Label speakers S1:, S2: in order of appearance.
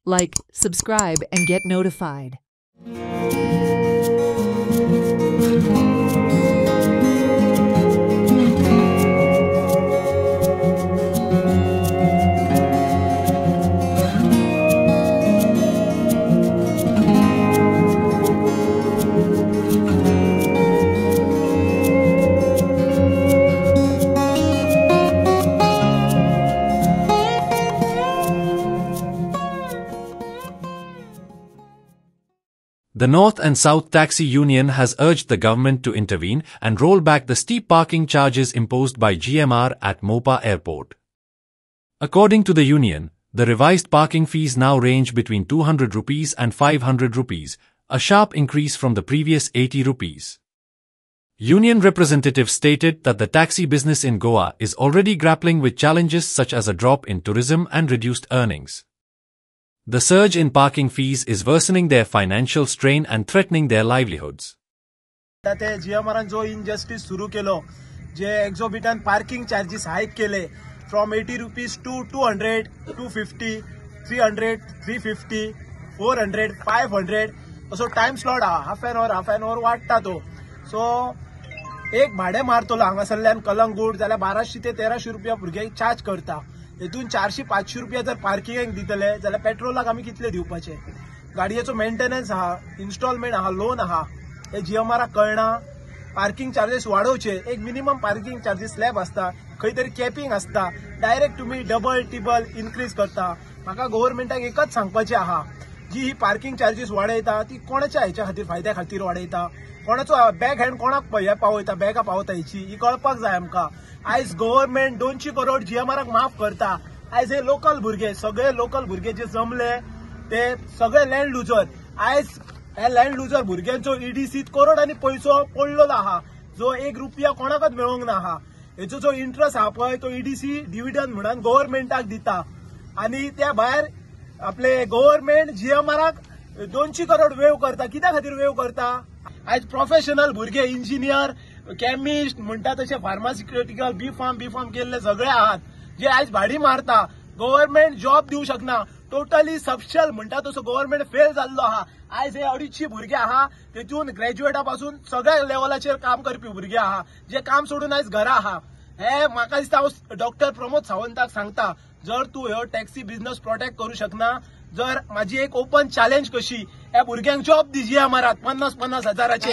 S1: Like, subscribe, and get notified.
S2: The North and South Taxi Union has urged the government to intervene and roll back the steep parking charges imposed by GMR at Mopa Airport. According to the union, the revised parking fees now range between 200 rupees and 500 rupees, a sharp increase from the previous 80 rupees. Union representatives stated that the taxi business in Goa is already grappling with challenges such as a drop in tourism and reduced earnings. The surge in parking fees is worsening their financial strain and threatening their livelihoods.
S3: GMR जो injustice सुरू केलो, जे exorbitant parking charges hike केले from 80 rupees to 200, 250, 300, 350, 400, 500. असो time slot half an hour वाटता तो. So एक भाडे मारतलो हांगासरल्यान कलंगूट जाल्यार 1200 ते 1300 रुपया भुरग्यांक चार्ज करता. हेतून 400-500 रुपया जर पार्किंगाक दितले जाल्यार पेट्रोलाक आमी कितले दिवपाचे. गाडयेचो मेंटेनन्स आहा, इन्स्टॉलमेंट आहा, लोन आहा, हे जीएमआराक कळना. पार्किंग चार्जेस वाडोवचे, एक मिनिमम पार्किंग चार्जेस स्लॅब आसता, खंय तरी कॅपिंग आसता, डायरेक्ट तुमी डबल टिबल इन्क्रीज करता. म्हाका गव्हर्नमेंटाक एकच सांगपाचें आहा, जी ही पार्किंग चार्जेस वाडयता ती कोणाच्या हेच्या खातीर फायद्या खातीर वाडयता, कोणाचो बॅक हँड कोणाक पावयता, बॅगा पावता हेची ही कळपाक जाय आमकां. आयज गव्हर्नमेंट 200 करोड जीएमआराक माफ करता. आयज हे लोकल भुरगे, सगळे लोकल भुरगे जे जमले ते सगळे लँड लुजर. आयज हे लँड लुजर भुरग्यांचो ईडीसीत करोडांनी पैसो पडलेलो आहा, जो 1 रुपया कोणाकच मेळोंक ना आहा. हेचो जो इंट्रस्ट आहा पळय तो ईडीसी डिव्हिडंड म्हणून गव्हर्नमेंटाक दिता. आणि त्या भायर आपले गव्हर्नमेंट जीएमआराक 200 करोड वेव करता. कित्या खातीर वेव करता? आयज प्रोफेशनल भुरगे, इंजिनियर, केमिस्ट म्हणटा तशे फार्मास्युटिकल, बी फार्म केल्ले सगळे आहात, जे आयज भाडी मारता. गव्हर्नमेंट जॉब दिवंक शकना. टोटली सबशल म्हणटा तसो गव्हर्नमेंट फेल जाल्लो आहा. आयज हे 250 भुरगे आहा, तेतून ग्रॅज्युएटा पासून सगळ्या लेवलाचेर काम करपी भुरगे आहा, जे काम सोडून आयज घरा आहा. हे म्हाका दिसता हांव डॉक्टर प्रमोद सावंताक सांगता, जर तूं ह्यो टॅक्सी बिझनेस प्रोटेक्ट करूं शकना, जर माझी एक ओपन चॅलेंज कशी ह्या भुरग्यांक जॉब दी जीएमआराक 50,000 हजाराचे.